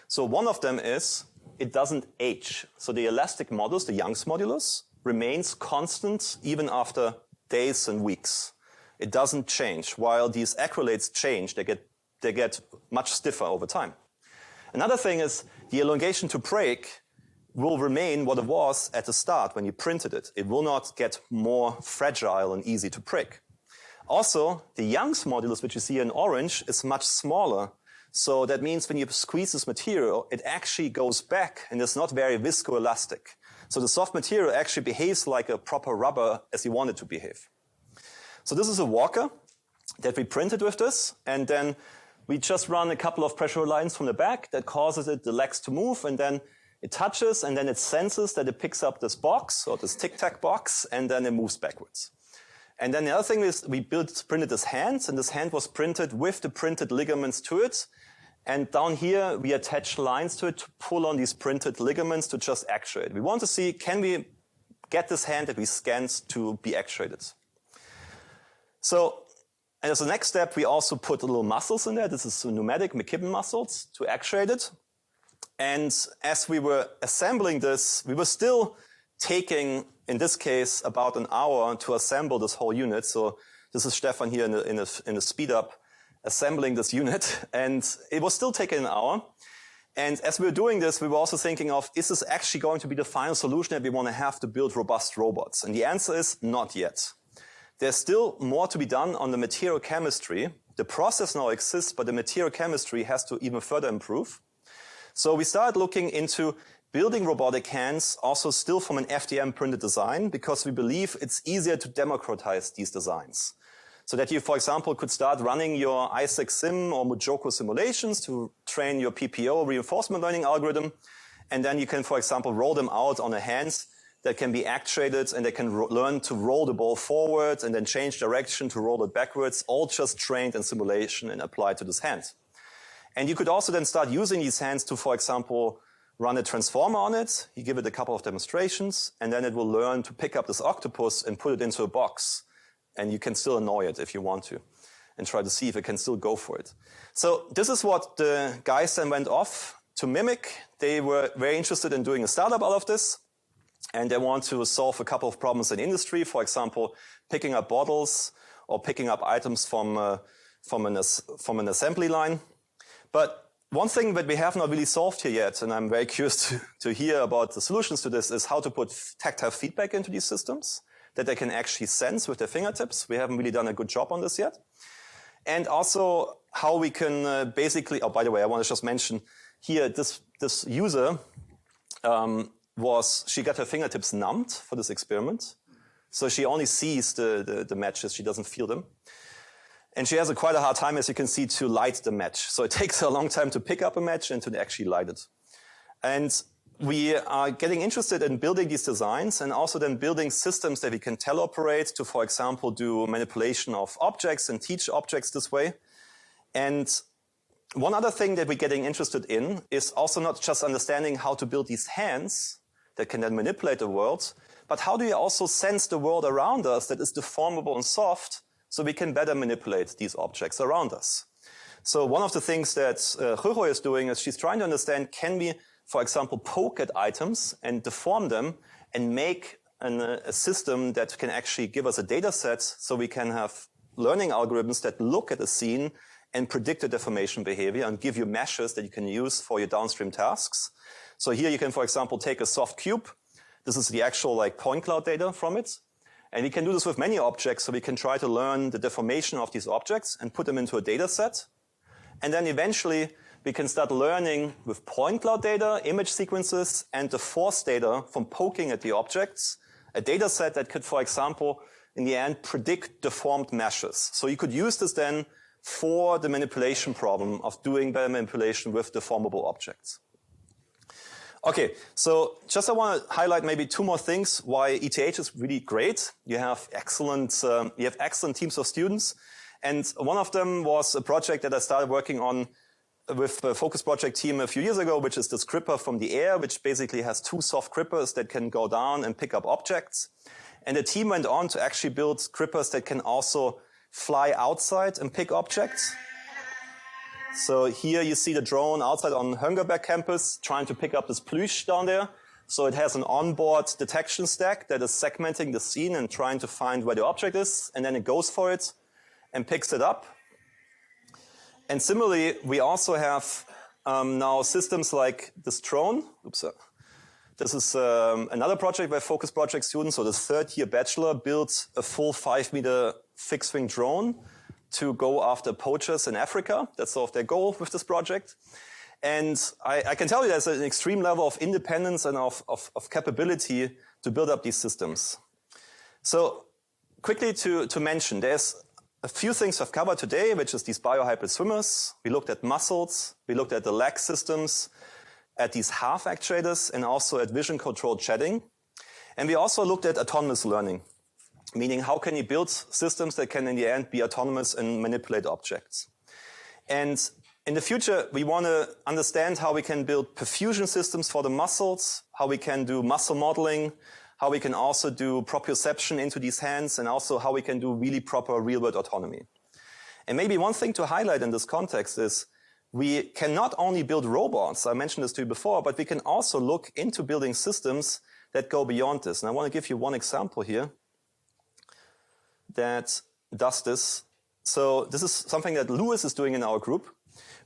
So one of them is it doesn't age. So the elastic modulus, the Young's modulus, remains constant even after days and weeks. It doesn't change. While these acrylates change, they get much stiffer over time. Another thing is the elongation to break will remain what it was at the start when you printed it. It will not get more fragile and easy to break. Also, the Young's modulus, which you see in orange, is much smaller. So that means when you squeeze this material, it actually goes back and is not very viscoelastic. So the soft material actually behaves like a proper rubber as you want it to behave. So this is a walker that we printed with this, and then we just run a couple of pressure lines from the back that causes the legs to move, and then it touches, and then it senses that it picks up this box, or this tic-tac box, and then it moves backwards. And then the other thing is we printed this hand, and this hand was printed with the printed ligaments to it. And down here, we attach lines to it to pull on these printed ligaments to just actuate. We want to see, can we get this hand that we scanned to be actuated? So, and as a next step, we also put little muscles in there. This is pneumatic McKibben muscles to actuate it. And as we were assembling this, we were still taking, in this case, about an hour to assemble this whole unit. So this is Stefan here in a speed up assembling this unit. And it was still taking an hour. And as we were doing this, we were also thinking of, is this actually going to be the final solution that we want to have to build robust robots? And the answer is not yet. There's still more to be done on the material chemistry. The process now exists, but the material chemistry has to even further improve. So we started looking into building robotic hands also still from an FDM printed design, because we believe it's easier to democratize these designs. So that you, for example, could start running your Isaac Sim or Mujoko simulations to train your PPO reinforcement learning algorithm. And then you can, for example, roll them out on a hand that can be actuated, and they can learn to roll the ball forward and then change direction to roll it backwards, all just trained in simulation and applied to this hand. And you could also then start using these hands to, for example, run a transformer on it. You give it a couple of demonstrations, and then it will learn to pick up this octopus and put it into a box. And you can still annoy it if you want to, and try to see if it can still go for it. So this is what the guys then went off to mimic. They were very interested in doing a startup out of this, and they want to solve a couple of problems in industry. For example, picking up bottles or picking up items from an assembly line. But one thing that we have not really solved here yet, and I'm very curious to hear about the solutions to this, is how to put tactile feedback into these systems that they can actually sense with their fingertips. We haven't really done a good job on this yet. And also how we can basically, oh, by the way, I want to just mention here, this user she got her fingertips numbed for this experiment. So she only sees the matches, she doesn't feel them. And she has quite a hard time, as you can see, to light the match. So it takes her a long time to pick up a match and to actually light it. And we are getting interested in building these designs and also then building systems that we can teleoperate to, for example, do manipulation of objects and teach objects this way. And one other thing that we're getting interested in is also not just understanding how to build these hands that can then manipulate the world, but how do you also sense the world around us that is deformable and soft, so we can better manipulate these objects around us. So one of the things that Juro is doing is she's trying to understand, can we, for example, poke at items and deform them and make a system that can actually give us a data set so we can have learning algorithms that look at a scene and predict the deformation behavior and give you meshes that you can use for your downstream tasks. So here you can, for example, take a soft cube. This is the actual like point cloud data from it. And we can do this with many objects, so we can try to learn the deformation of these objects and put them into a data set. And then eventually we can start learning with point cloud data, image sequences, and the force data from poking at the objects, a data set that could, for example, in the end, predict deformed meshes. So you could use this then for the manipulation problem of doing manipulation with deformable objects. Okay, so just I want to highlight maybe two more things why ETH is really great. You have excellent teams of students, and one of them was a project that I started working on with the Focus Project team a few years ago, which is this gripper from the air, which basically has two soft grippers that can go down and pick up objects. And the team went on to actually build grippers that can also fly outside and pick objects. So here you see the drone outside on Höngerberg campus trying to pick up this plush down there. So it has an onboard detection stack that is segmenting the scene and trying to find where the object is, and then it goes for it and picks it up. And similarly, we also have now systems like this drone. Oops. This is another project by Focus Project students. So the third-year bachelor built a full 5-meter fixed-wing drone to go after poachers in Africa. That's sort of their goal with this project. And I can tell you there's an extreme level of independence and of capability to build up these systems. So quickly to mention, there's a few things I've covered today, which is these biohybrid swimmers. We looked at muscles. We looked at the leg systems, at these HALVE actuators, and also at vision-controlled shedding. And we also looked at autonomous learning, meaning how can you build systems that can in the end be autonomous and manipulate objects. And in the future, we want to understand how we can build perfusion systems for the muscles, how we can do muscle modeling, how we can also do proprioception into these hands, and also how we can do really proper real-world autonomy. And maybe one thing to highlight in this context is we can not only build robots, I mentioned this to you before, but we can also look into building systems that go beyond this. And I want to give you one example here that does this. So this is something that Lewis is doing in our group,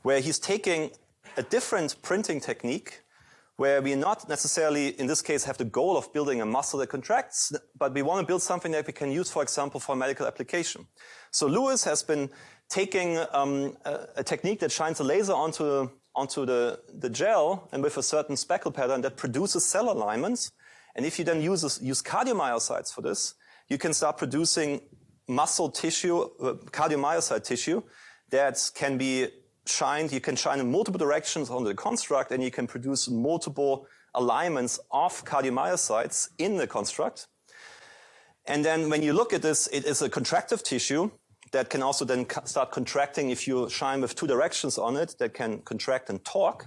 where he's taking a different printing technique where we not necessarily, in this case, have the goal of building a muscle that contracts, but we want to build something that we can use, for example, for a medical application. So Lewis has been taking a technique that shines a laser onto the gel and with a certain speckle pattern that produces cell alignments. And if you then use cardiomyocytes for this, you can start producing muscle tissue, cardiomyocyte tissue that can be shined. You can shine in multiple directions on the construct, and you can produce multiple alignments of cardiomyocytes in the construct. And then when you look at this, it is a contractive tissue that can also then start contracting if you shine with two directions on it, that can contract and torque.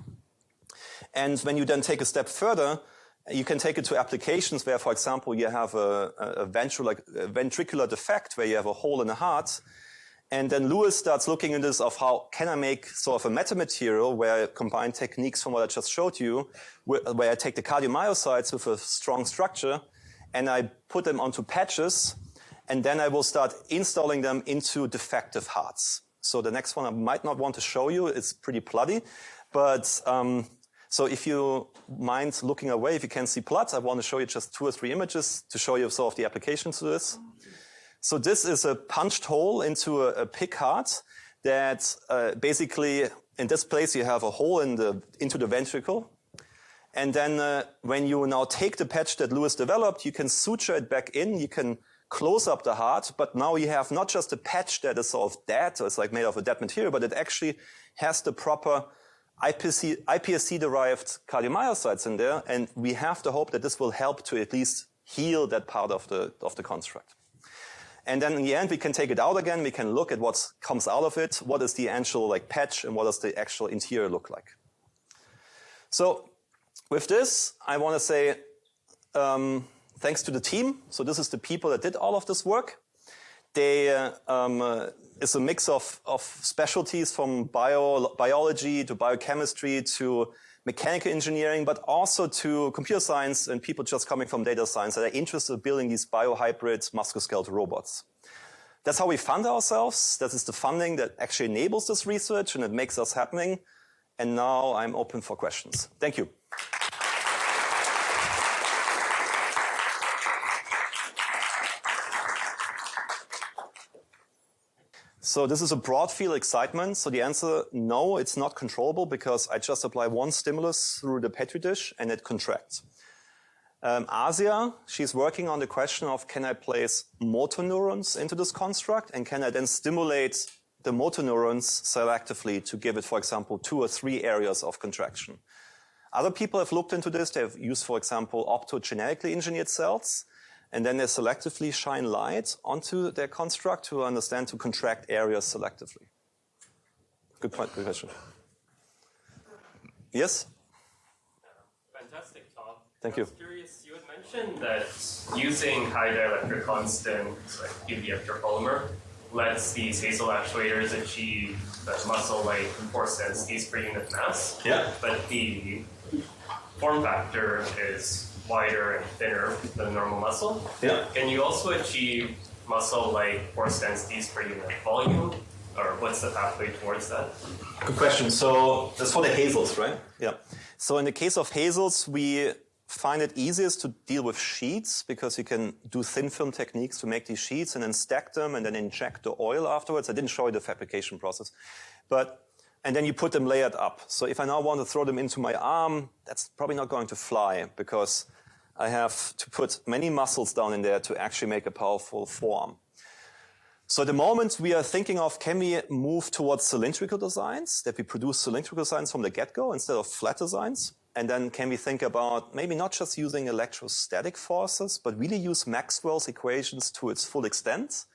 And when you then take a step further, you can take it to applications where, for example, you have a ventricular defect where you have a hole in the heart. And then Lewis starts looking into this of how can I make sort of a metamaterial where I combine techniques from what I just showed you, where I take the cardiomyocytes with a strong structure and I put them onto patches, and then I will start installing them into defective hearts. So the next one I might not want to show you. It's pretty bloody. But so if you mind looking away, if you can see blood, I want to show you just 2 or 3 images to show you sort of the applications to this. So this is a punched hole into a pig heart that basically in this place you have a hole into the ventricle. And then when you now take the patch that Lewis developed, you can suture it back in, you can close up the heart, but now you have not just a patch that is sort of dead, or it's like made of a dead material, but it actually has the proper iPSC-derived cardiomyocytes in there, and we have the hope that this will help to at least heal that part of the construct. And then in the end, we can take it out again. We can look at what comes out of it. What is the actual like patch, and what does the actual interior look like? So with this, I want to say thanks to the team. So this is the people that did all of this work. They it's a mix of specialties from biology to biochemistry to mechanical engineering, but also to computer science and people just coming from data science that are interested in building these biohybrid musculoskeletal robots. That's how we fund ourselves. That is the funding that actually enables this research and it makes us happening. And now I'm open for questions. Thank you. So this is a broad field excitement. So the answer, no, it's not controllable because I just apply one stimulus through the Petri dish and it contracts. Asia, she's working on the question of can I place motor neurons into this construct and can I then stimulate the motor neurons selectively to give it, for example, 2 or 3 areas of contraction. Other people have looked into this. They've used, for example, optogenetically engineered cells. And then they selectively shine light onto their construct to understand to contract areas selectively. Good point, good question. Yes? Fantastic talk. Thank I you. was curious, you had mentioned that using high dielectric constant, like PVF polymer, lets these hazel actuators achieve the muscle-like force density per unit mass. Yeah. But the form factor is wider and thinner than normal muscle. Yeah. Can you also achieve muscle-like force densities per unit volume? Or what's the pathway towards that? Good question. So that's for the hazels, right? Yeah. So in the case of hazels, we find it easiest to deal with sheets because you can do thin film techniques to make these sheets and then stack them and then inject the oil afterwards. I didn't show you the fabrication process. And then you put them layered up. So if I now want to throw them into my arm, that's probably not going to fly because I have to put many muscles down in there to actually make a powerful forearm. So at the moment we are thinking of, can we move towards cylindrical designs, that we produce cylindrical designs from the get-go instead of flat designs? And then can we think about maybe not just using electrostatic forces, but really use Maxwell's equations to its full extent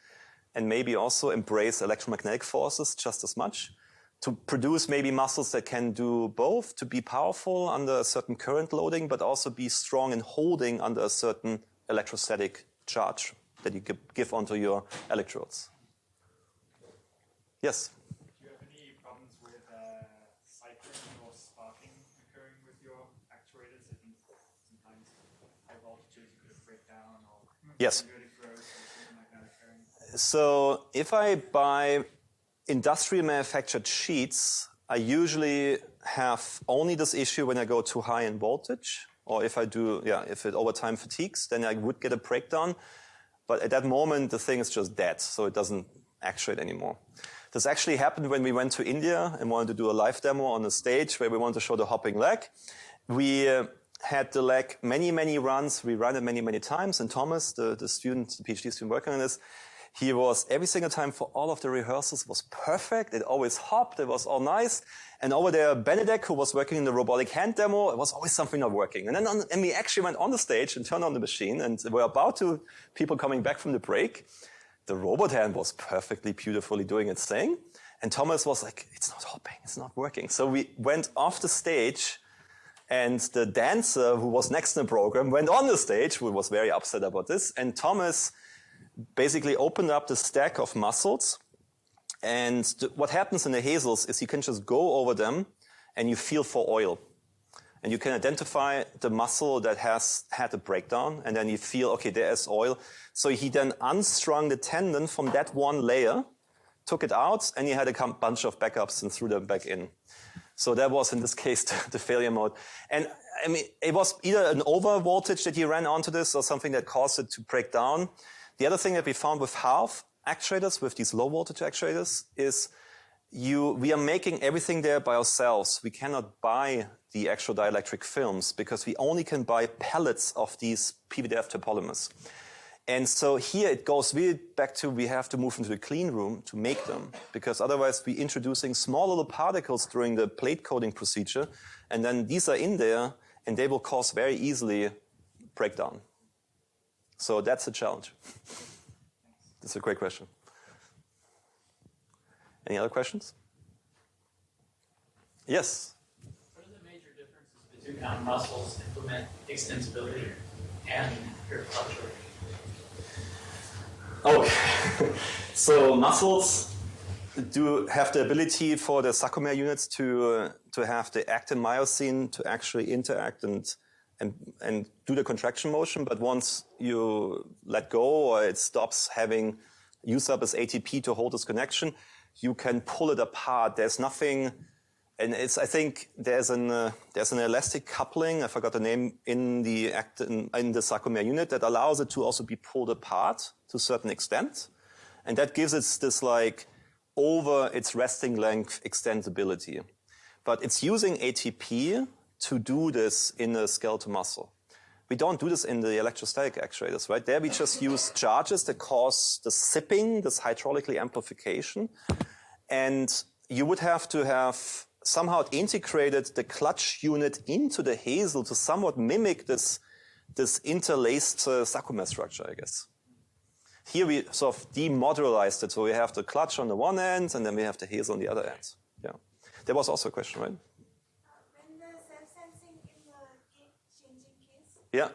and maybe also embrace electromagnetic forces just as much to produce maybe muscles that can do both, to be powerful under a certain current loading, but also be strong in holding under a certain electrostatic charge that you give onto your electrodes. Yes? Do you have any problems with cycling or sparking occurring with your actuators? I think sometimes high voltages you could break down or Yes. periodic growth or something like that occurring. So if I buy industrial manufactured sheets, I usually have only this issue when I go too high in voltage, or if I do, if it over time fatigues, then I would get a breakdown. But at that moment, the thing is just dead, so it doesn't actuate anymore. This actually happened when we went to India and wanted to do a live demo on a stage where we wanted to show the hopping leg. We had the leg many runs. We ran it many times. And Thomas, the student, the PhD student working on this, he was every single time for all of the rehearsals was perfect. It always hopped. It was all nice. And over there, Benedek, who was working in the robotic hand demo, it was always something not working. And then and we actually went on the stage and turned on the machine and we're about to people coming back from the break. The robot hand was perfectly, beautifully doing its thing. And Thomas was like, it's not hopping. It's not working. So we went off the stage and the dancer who was next in the program went on the stage, who was very upset about this. And Thomas basically opened up the stack of muscles. And what happens in the hazels is you can just go over them and you feel for oil. And you can identify the muscle that has had a breakdown. And then you feel, okay, there is oil. So he then unstrung the tendon from that one layer, took it out, and he had a bunch of backups and threw them back in. So that was, in this case, the failure mode. And I mean, it was either an over voltage that he ran onto this or something that caused it to break down. The other thing that we found with HALVE actuators, with these low voltage actuators, is we are making everything there by ourselves. We cannot buy the actual dielectric films because we only can buy pellets of these PVDF polymers. And so here it goes really back to we have to move into the clean room to make them because otherwise we're introducing small little particles during the plate coating procedure and then these are in there and they will cause very easily breakdown. So that's a challenge. That's a great question. Any other questions? Yes? What are the major differences between how muscles implement extensibility and your fluctuation? Okay. So muscles, have the ability for the sarcomere units to have the actin myosin to actually interact and do the contraction motion. But once you let go or it stops having used up as ATP to hold this connection, you can pull it apart. There's nothing, and I think there's an elastic coupling, I forgot the name, in the sarcomere unit that allows it to also be pulled apart to a certain extent. And that gives it this like over its resting length extendability. But it's using ATP to do this in the skeletal muscle. We don't do this in the electrostatic actuators, right? There we just use charges that cause the sipping, this hydraulically amplification. And you would have to have somehow integrated the clutch unit into the hazel to somewhat mimic this interlaced sarcomere structure, I guess. Here we sort of demodularized it, so we have the clutch on the one end, and then we have the hazel on the other end. Yeah, there was also a question, right? When the self-sensing in the gate changing case, yeah.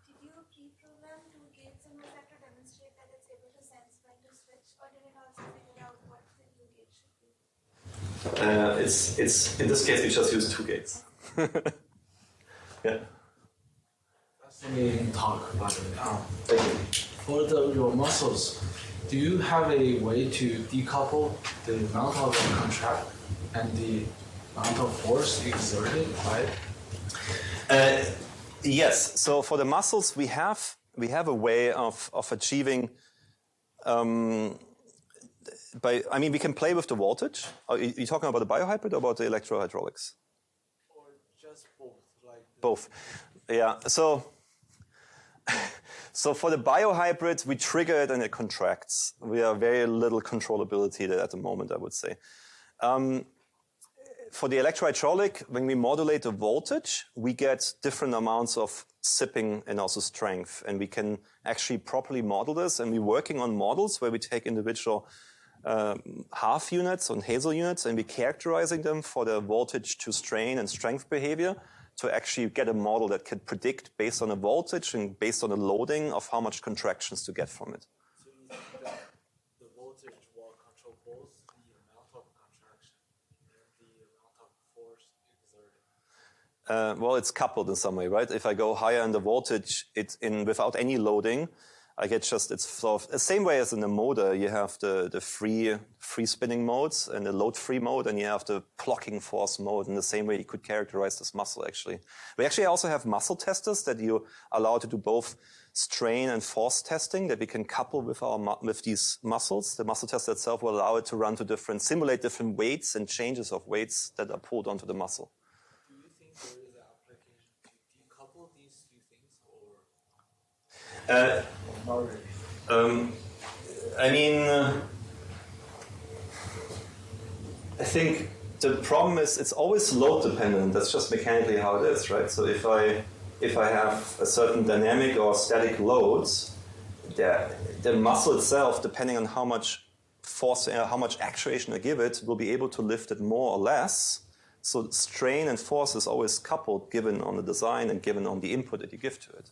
Did you pre-program two gates in that to demonstrate that it's able to sense when to switch, or did it also figure out what the new gate should be? It's in this case we just use two gates. Yeah. Fascinating talk, by the way. Thank you. For your muscles, do you have a way to decouple the amount of contract and the amount of force exerted by it? Yes. So for the muscles, we have a way of achieving. We can play with the voltage. Are you talking about the biohybrid or about the electrohydraulics? Or just both? Both. Yeah. So for the biohybrid, we trigger it and it contracts. We have very little controllability there at the moment, I would say. For the electrohydraulic, when we modulate the voltage, we get different amounts of sipping and also strength. And we can actually properly model this. And we're working on models where we take individual HALVE units and hazel units and we're characterizing them for the voltage to strain and strength behavior, to actually get a model that can predict based on the voltage and based on the loading of how much contractions to get from it. So you think that the voltage will control both the amount of contraction and the amount of force exerted? Well, it's coupled in some way, right? If I go higher in the voltage, without any loading, I get it's sort of the same way as in the motor. You have the free spinning modes and the load-free mode, and you have the clocking force mode. In the same way, you could characterize this muscle, actually. We actually also have muscle testers that you allow to do both strain and force testing that we can couple with these muscles. The muscle tester itself will allow it to simulate different weights and changes of weights that are pulled onto the muscle. Do you think there is an application to decouple these two things, or? Not really. I think the problem is it's always load dependent. That's just mechanically how it is, right? So if I have a certain dynamic or static loads, the muscle itself, depending on how much force, how much actuation I give it, will be able to lift it more or less. So strain and force is always coupled, given on the design and given on the input that you give to it.